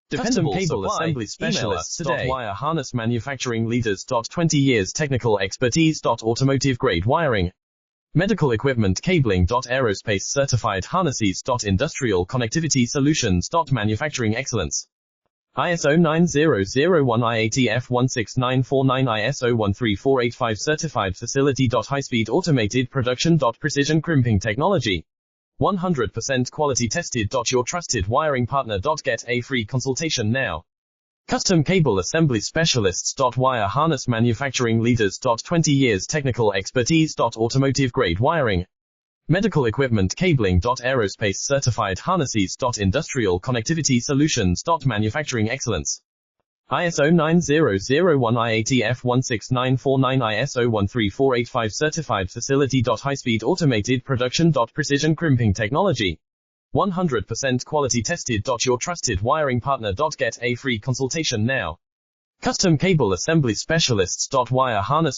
Dependable cable assembly specialists. Wire harness manufacturing leaders. 20 years technical expertise. Automotive grade wiring, medical equipment cabling. Aerospace certified harnesses. Industrial connectivity solutions. Manufacturing excellence. ISO 9001 IATF 16949 ISO 13485 certified facility. High-speed automated production. Precision crimping technology. 100% quality tested. Your trusted wiring partner. Get a free consultation now. Custom cable assembly specialists. Wire harness manufacturing leaders. 20 years technical expertise. Automotive grade wiring, medical equipment cabling. Aerospace certified harnesses. Industrial connectivity solutions. Manufacturing excellence. ISO 9001 IATF 16949 ISO 13485 certified facility. High-speed automated production. Precision crimping technology. 100% quality tested. Your trusted wiring partner. Get a free consultation now. Custom cable assembly specialists. Wire harness